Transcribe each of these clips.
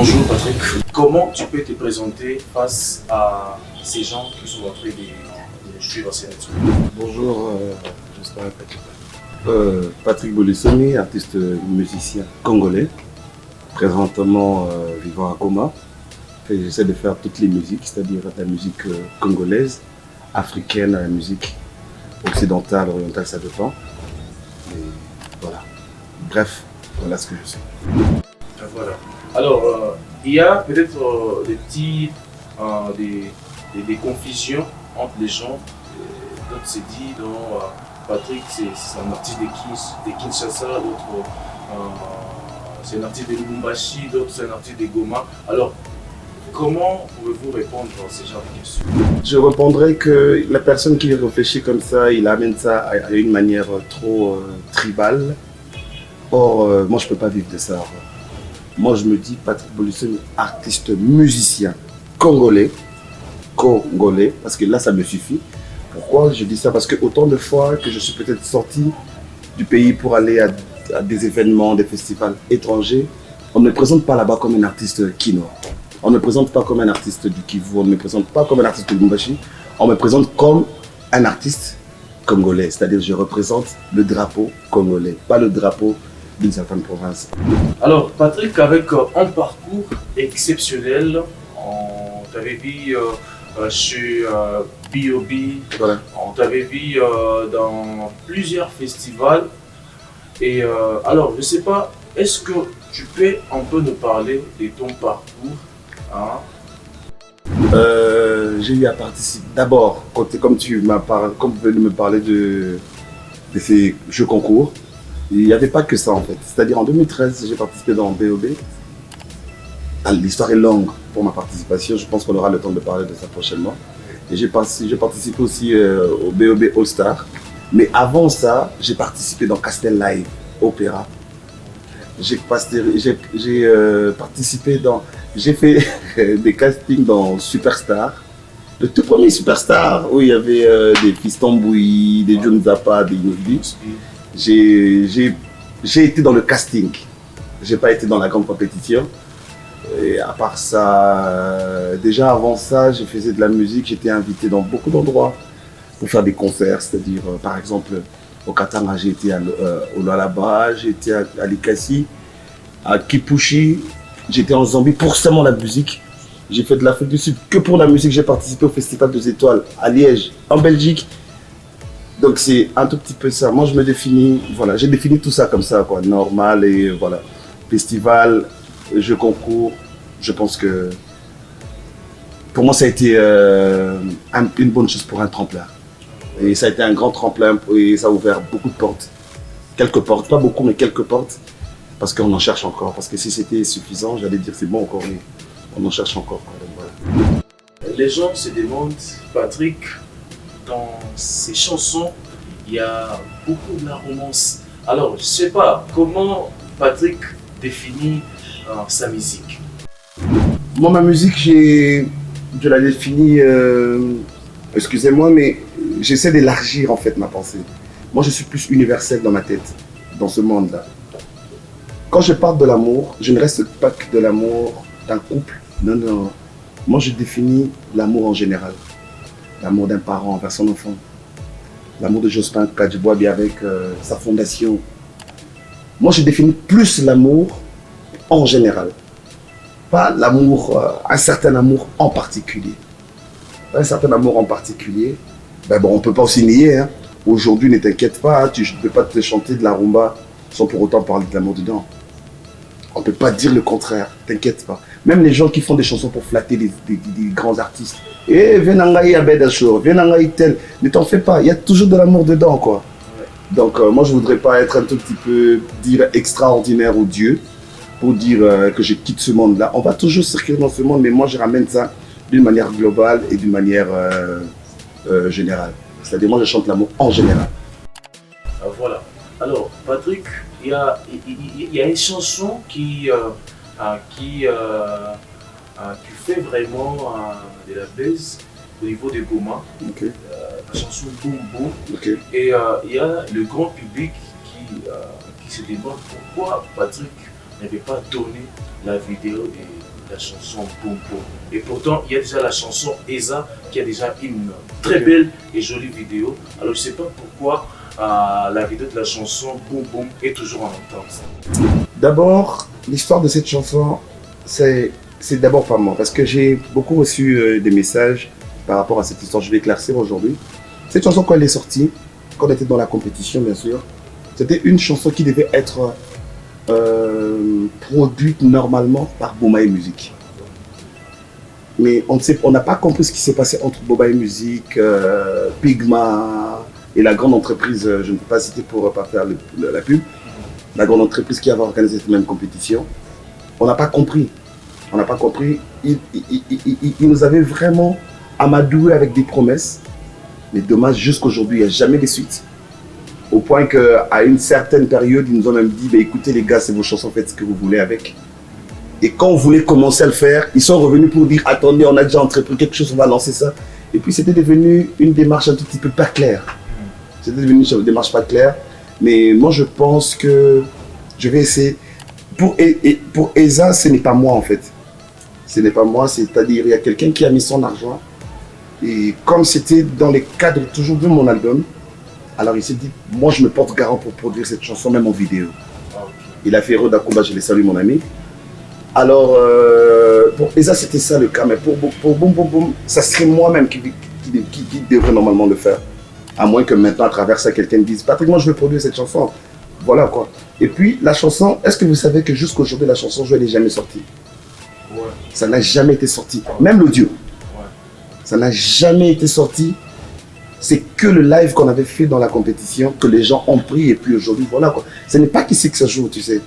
Bonjour Patrick, comment tu peux te présenter face à ces gens qui sont en train de suivre ces networks? Bonjour, j'espère que Patrick Bolissoni, artiste musicien congolais, présentement vivant à Goma. J'essaie de faire toutes les musiques, c'est-à-dire la musique congolaise, africaine, la musique occidentale, orientale, ça dépend. Et voilà. Bref, voilà ce que je sais. Voilà. Alors, il y a peut-être des confusions entre les gens. D'autres se disent, Patrick, c'est un artiste de Kinshasa, d'autres, c'est un artiste de Lubumbashi, d'autres, c'est un artiste de Goma. Alors, comment pouvez-vous répondre à ce genre de questions? Je répondrai que la personne qui réfléchit comme ça, il amène ça à une manière trop tribale. Or, moi, je ne peux pas vivre de ça. Moi, je me dis Patrick Bolissoni, artiste musicien congolais, parce que là, ça me suffit. Pourquoi je dis ça? Parce que autant de fois que je suis peut-être sorti du pays pour aller à des événements, des festivals étrangers, on ne me présente pas là-bas comme un artiste kinois. On ne me présente pas comme un artiste du Kivu, on ne me présente pas comme un artiste de Lubumbashi. On me présente comme un artiste congolais, c'est-à-dire je représente le drapeau congolais, pas le drapeau d'une certaine province. Alors Patrick, avec un parcours exceptionnel, on t'avait vu chez B.O.B, Voilà. on t'avait vu dans plusieurs festivals. Et alors, je ne sais pas, est-ce que tu peux un peu nous parler de ton parcours, hein? J'ai eu à participer d'abord, comme vous venez de me parler de ces jeux concours, il n'y avait pas que ça en fait. C'est-à-dire en 2013, j'ai participé dans B.O.B. L'histoire est longue pour ma participation, je pense qu'on aura le temps de parler de ça prochainement. Et j'ai participé aussi au B.O.B All Star. Mais avant ça, j'ai participé dans Castel Live, Opéra. J'ai participé dans... J'ai fait des castings dans Superstar. Le tout premier Superstar, où il y avait des Fiston Bouilly, des John Zappa, des Inobi. J'ai été dans le casting. Je n'ai pas été dans la grande compétition. Et à part ça, déjà avant ça, je faisais de la musique. J'étais invité dans beaucoup d'endroits pour faire des concerts. C'est-à-dire, par exemple, au Katanga, j'ai été au Lualaba, j'ai été à Likasi, à Kipushi. J'étais en Zambie pour seulement la musique. J'ai fait de l'Afrique du Sud que pour la musique. J'ai participé au Festival des Étoiles à Liège, en Belgique. Donc c'est un tout petit peu ça. Moi je me définis, voilà, j'ai défini tout ça comme ça, quoi, normal et voilà. Festival, jeux concours, je pense que pour moi ça a été une bonne chose pour un tremplin. Et ça a été un grand tremplin et ça a ouvert beaucoup de portes. Quelques portes, pas beaucoup mais quelques portes. Parce qu'on en cherche encore. Parce que si c'était suffisant, j'allais dire c'est bon encore, mais on en cherche encore. Donc, voilà. Les gens se demandent, Patrick, dans ces chansons, il y a beaucoup de la romance. Alors, je ne sais pas, comment Patrick définit sa musique? Moi, ma musique, je la définis, excusez-moi, mais j'essaie d'élargir en fait ma pensée. Moi, je suis plus universel dans ma tête, dans ce monde-là. Quand je parle de l'amour, je ne reste pas que de l'amour d'un couple. Non, non. Moi, je définis l'amour en général. L'amour d'un parent envers son enfant. L'amour de Jospin Kadjiboabi avec sa fondation. Moi, je définis plus l'amour en général. Pas l'amour, un certain amour en particulier. Un certain amour en particulier, ben bon, on ne peut pas aussi nier. Hein. Aujourd'hui, ne t'inquiète pas, hein, tu ne peux pas te chanter de la rumba sans pour autant parler de l'amour dedans. On ne peut pas dire le contraire, t'inquiète pas. Même les gens qui font des chansons pour flatter des grands artistes. Eh, Venangaï Abedachor, Venangaï tel, ne t'en fais pas, il y a toujours de l'amour dedans, quoi. Donc, moi, je ne voudrais pas être un tout petit peu, dire extraordinaire ou Dieu, pour dire que je quitte ce monde-là. On va toujours circuler dans ce monde, mais moi, je ramène ça d'une manière globale et d'une manière générale. C'est-à-dire, moi, je chante l'amour en général. Voilà. Alors, Patrick, il y a une chanson qui fait vraiment de la baisse au niveau de Goma. Okay. La chanson Boum Boum. Okay. Et il y a le grand public qui se demande pourquoi Patrick n'avait pas donné la vidéo la chanson Boum Boum. Et pourtant, il y a déjà la chanson Eza qui a déjà une très belle et jolie vidéo. Alors, je ne sais pas pourquoi la vidéo de la chanson Boum Boum est toujours en attente. D'abord, l'histoire de cette chanson, c'est d'abord pas moi, parce que j'ai beaucoup reçu des messages par rapport à cette histoire. Je vais éclaircir aujourd'hui. Cette chanson, quand elle est sortie, quand on était dans la compétition, bien sûr, c'était une chanson qui devait être produite normalement par Bomaye Music. Mais on n'a pas compris ce qui s'est passé entre Bomaye Music, Pigma et la grande entreprise, je ne peux pas citer pour ne pas faire la pub, la grande entreprise qui avait organisé cette même compétition. On n'a pas compris. On n'a pas compris. Il nous avait vraiment amadoué avec des promesses. Mais dommage, jusqu'aujourd'hui, il n'y a jamais de suite. Au point qu'à une certaine période, ils nous ont même dit, bah, écoutez les gars, c'est vos chansons, faites ce que vous voulez avec. Et quand on voulait commencer à le faire, ils sont revenus pour dire, attendez, on a déjà entrepris quelque chose, on va lancer ça. Et puis c'était devenu une démarche un tout petit peu pas claire. C'était devenu une démarche pas claire. Mais moi, je pense que je vais essayer. Pour Eza, ce n'est pas moi en fait. Ce n'est pas moi, c'est-à-dire il y a quelqu'un qui a mis son argent. Et comme c'était dans les cadres toujours de mon album, alors il s'est dit, moi je me porte garant pour produire cette chanson, même en vidéo. Il a fait Roda Kumba, je les salue mon ami. Alors, pour Eza, c'était ça le cas, mais pour Boum Boum Boum, ça serait moi-même qui devrait normalement le faire. À moins que maintenant, à travers ça, quelqu'un me dise, Patrick, moi je veux produire cette chanson. Voilà quoi. Et puis, la chanson, est-ce que vous savez que jusqu'aujourd'hui, la chanson, elle n'est jamais sortie? Ouais. Ça n'a jamais été sorti. Même l'audio. Ouais. Ça n'a jamais été sorti. C'est que le live qu'on avait fait dans la compétition, que les gens ont pris, et puis aujourd'hui, voilà quoi. Ce n'est pas qu'ici que ça joue, tu sais.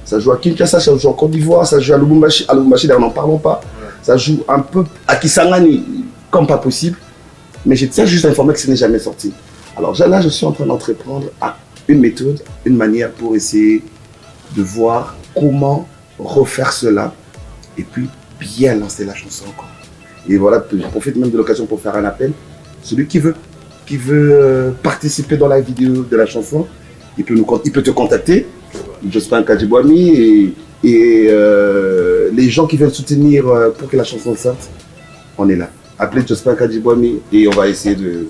Ça joue à Kinshasa, ça joue en Côte d'Ivoire, ça joue à Lubumbashi. À Lubumbashi, d'ailleurs, n'en parlons pas. Ouais. Ça joue un peu à Kisangani, comme pas possible. Mais je tiens juste à informer que ce n'est jamais sorti. Alors là, je suis en train d'entreprendre une méthode, une manière pour essayer de voir comment refaire cela et puis bien lancer la chanson encore. Et voilà, je profite même de l'occasion pour faire un appel. Celui qui veut participer dans la vidéo de la chanson, il peut te contacter, Jospin Kadjibouami, et les gens qui veulent soutenir pour que la chanson sorte, on est là. Appelez Jospin Kadjibouami et on va essayer de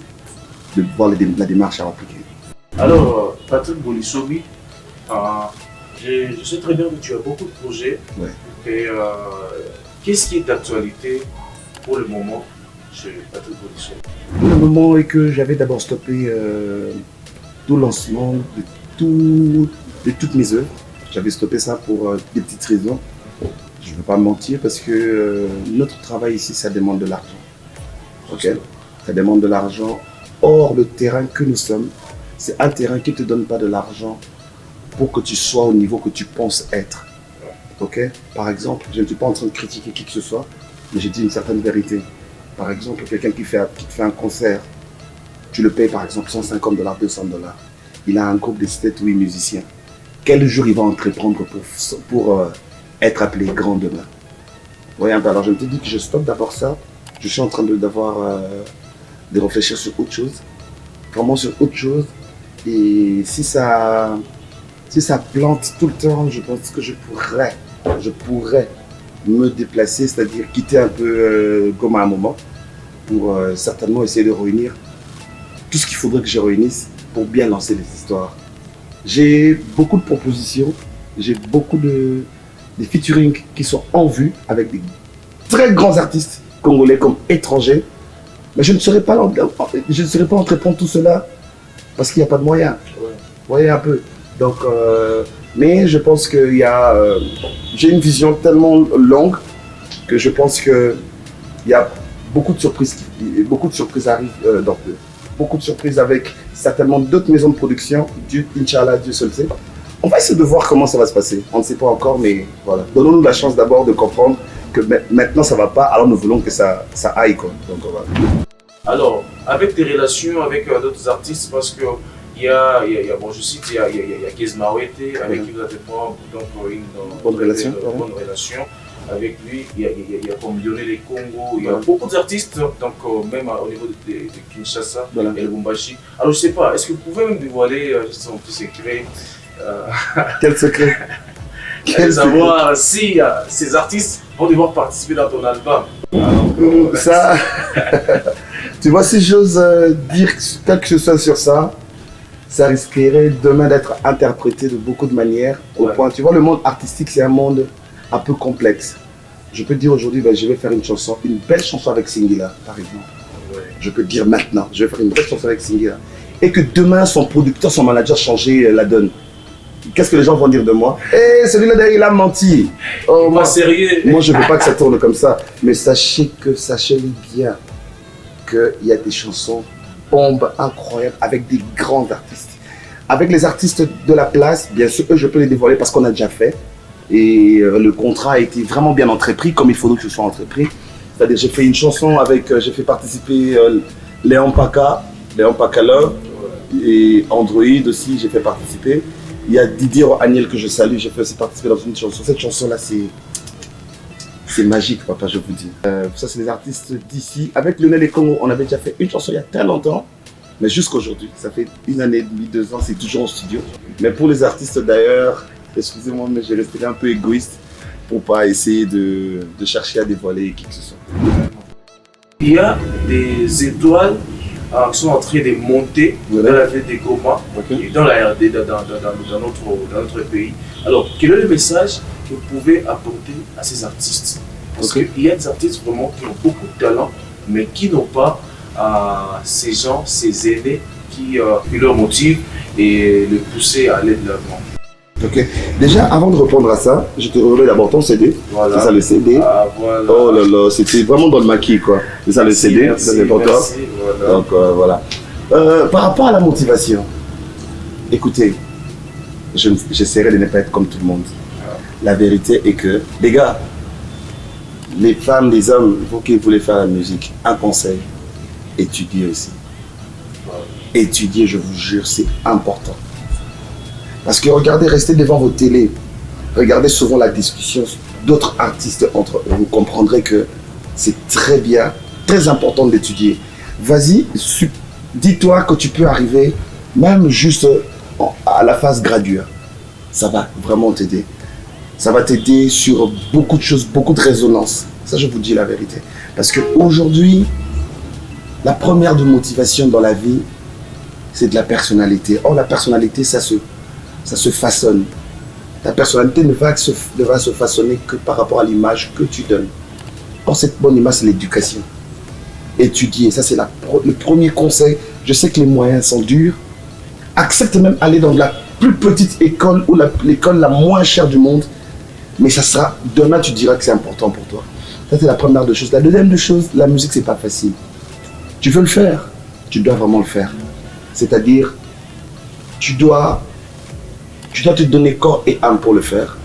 voir la démarche à appliquer. Alors, Patrick Bolisobi, je sais très bien que tu as beaucoup de projets. Ouais. Et qu'est-ce qui est d'actualité pour le moment chez Patrick Bolisobi? Pour le moment est que j'avais d'abord stoppé tout lancement de toutes mes œuvres. J'avais stoppé ça pour des petites raisons. Je ne veux pas mentir parce que notre travail ici, ça demande de l'argent. Okay? Ça demande de l'argent. Or, le terrain que nous sommes, c'est un terrain qui ne te donne pas de l'argent pour que tu sois au niveau que tu penses être. Okay? Par exemple, je ne suis pas en train de critiquer qui que ce soit, mais j'ai dit une certaine vérité. Par exemple, quelqu'un qui te fait un concert, tu le payes par exemple $150, $200. Il a un groupe de 7 ou 8 musiciens. Quel jour il va entreprendre pour être appelé grand demain? Oui, alors je me dis que je stoppe d'abord ça. Je suis en train de réfléchir sur autre chose. Vraiment sur autre chose. Et si ça plante tout le temps, je pense que je pourrais me déplacer, c'est-à-dire quitter un peu Goma à un moment pour certainement essayer de réunir tout ce qu'il faudrait que je réunisse pour bien lancer les histoires. J'ai beaucoup de propositions, j'ai beaucoup de featuring qui sont en vue avec des très grands artistes congolais comme étrangers, mais je ne serai pas entreprendre tout cela parce qu'il n'y a pas de moyens. Ouais. Vous voyez un peu. Donc, mais je pense que j'ai une vision tellement longue que je pense qu'il y a beaucoup de surprises arrivent beaucoup de surprises avec certainement d'autres maisons de production. Inch'Allah, Dieu seul sait. On va essayer de voir comment ça va se passer. On ne sait pas encore, mais voilà. Donnons-nous la chance d'abord de comprendre que maintenant ça ne va pas, alors nous voulons que ça aille, quoi. Donc, voilà. Alors, avec tes relations avec d'autres artistes, parce que bon, je cite, il y a Kez Mawete, avec qui vous avez une bonne relation. Avec lui, il y a comme Lionel et Congo, il y a beaucoup d'artistes, donc même au niveau de Kinshasa et Lubumbashi. Alors je ne sais pas, est-ce que vous pouvez me dévoiler son petit secret? Quel secret? Savoir si ces artistes vont devoir participer dans ton album. Alors, Ça, tu vois, si j'ose dire quelque chose sur ça, ça risquerait demain d'être interprété de beaucoup de manières. Au point, tu vois, le monde artistique, c'est un monde un peu complexe. Je peux dire aujourd'hui, ben, je vais faire une chanson, une belle chanson avec Singila, par exemple. Ouais. Je peux dire maintenant, je vais faire une belle chanson avec Singila. Et que demain, son producteur, son manager changer la donne. Qu'est-ce que les gens vont dire de moi? Eh, celui-là derrière, il a menti. Oh, Pas sérieux. moi, je ne veux pas que ça tourne comme ça. Mais sachez bien qu'il y a des chansons bombes incroyables avec des grands artistes. Avec les artistes de la place, bien sûr, eux, je peux les dévoiler parce qu'on a déjà fait. Et le contrat a été vraiment bien entrepris, comme il faudrait que ce soit entrepris. C'est-à-dire, j'ai fait une chanson avec, j'ai fait participer Léon Paka Love, et Android aussi, j'ai fait participer. Il y a Didier Agnel que je salue, j'ai fait aussi participer dans une chanson. Cette chanson-là, c'est magique, papa, je vous dis. Ça, c'est les artistes d'ici. Avec Lionel et Congo, on avait déjà fait une chanson il y a très longtemps, mais jusqu'aujourd'hui, ça fait 1 année et demie, 2 ans, c'est toujours en studio. Mais pour les artistes d'ailleurs, excusez-moi, mais j'ai resté un peu égoïste pour pas essayer de chercher à dévoiler qui que ce soit. Il y a des étoiles qui sont en train de monter dans la ville des Goma et dans la RD, dans notre pays. Alors, quel est le message que vous pouvez apporter à ces artistes? Parce qu'il y a des artistes vraiment qui ont beaucoup de talent, mais qui n'ont pas ces gens, ces aînés qui leur motivent et le pousser à aller de l'avant. Ok. Déjà, avant de répondre à ça, je te remets d'abord ton CD. Voilà. C'est ça le CD. Ah, voilà. Oh là là, c'était vraiment dans le maquis, quoi. C'est ça le CD, Merci, ça c'est pour toi. voilà. Donc voilà. Par rapport à la motivation, écoutez, j'essaierai de ne pas être comme tout le monde. La vérité est que, les gars, les femmes, les hommes, vous qui voulez faire la musique, un conseil, étudiez aussi. Étudier, je vous jure, c'est important. Parce que regardez, restez devant vos télés, regardez souvent la discussion d'autres artistes entre eux. Vous comprendrez que c'est très bien, très important d'étudier. Vas-y, dis-toi que tu peux arriver même juste à la phase graduée. Ça va vraiment t'aider. Ça va t'aider sur beaucoup de choses, beaucoup de résonance. Ça, je vous dis la vérité. Parce qu'aujourd'hui, la première de motivation dans la vie, c'est de la personnalité. Or, la personnalité, ça se façonne. Ta personnalité ne va se façonner que par rapport à l'image que tu donnes. Or, cette bonne image, c'est l'éducation. Étudier, ça c'est le premier conseil. Je sais que les moyens sont durs. Accepte même aller dans la plus petite école ou l'école la moins chère du monde. Mais ça sera, demain tu diras que c'est important pour toi. Ça c'est la première des choses. La deuxième des choses, la musique c'est pas facile. Tu veux le faire, tu dois vraiment le faire. C'est-à-dire, tu dois te donner corps et âme pour le faire.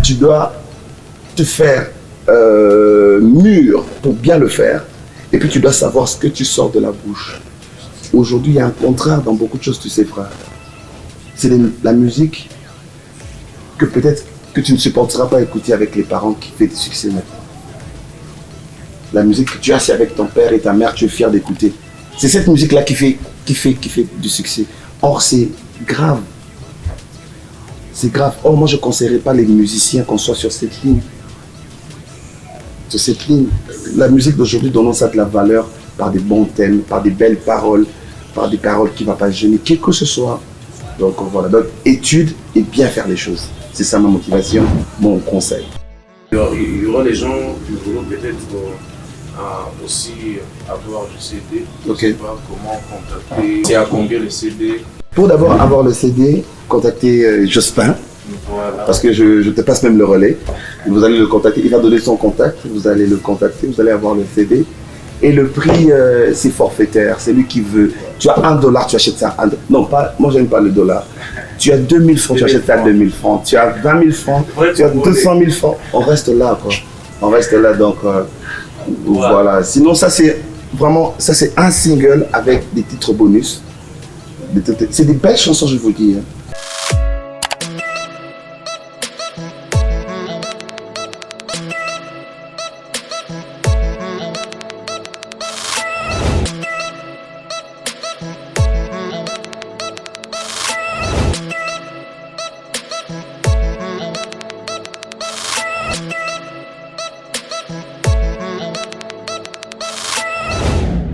Tu dois te faire mûr pour bien le faire. Et puis tu dois savoir ce que tu sors de la bouche. Aujourd'hui, il y a un contraire dans beaucoup de choses, tu sais, frère. C'est la musique que peut-être que tu ne supporteras pas écouter avec les parents qui font du succès maintenant. La musique que tu as, c'est avec ton père et ta mère, tu es fier d'écouter. C'est cette musique-là qui fait du succès. Or, c'est grave. C'est grave. Or, moi, je ne conseillerais pas les musiciens qu'on soit sur cette ligne. Sur cette ligne. La musique d'aujourd'hui, donnons ça de la valeur par des bons thèmes, par des belles paroles, par des paroles qui ne vont pas gêner, quel que ce soit. Donc, voilà. Donc, étude et bien faire les choses. C'est ça ma motivation, mon conseil. Il y aura des gens qui voudront peut-être aussi avoir le CD. Je ne sais pas comment contacter. C'est à combien le CD? Pour d'abord avoir le CD, contactez Jospin. Voilà. Parce que je te passe même le relais. Vous allez le contacter, il va donner son contact, vous allez le contacter, vous allez avoir le CD. Et le prix, c'est forfaitaire, c'est lui qui veut. Tu as $1, tu achètes ça. Non, pas, moi j'aime pas le dollar. Tu as 2000 francs, tu achètes ça à 2000 francs. Tu as 20 000 francs, tu as 200 000 francs. On reste là, quoi. On reste là, donc voilà. Sinon, ça c'est vraiment, ça c'est un single avec des titres bonus. C'est des belles chansons, je vous dis. Hein.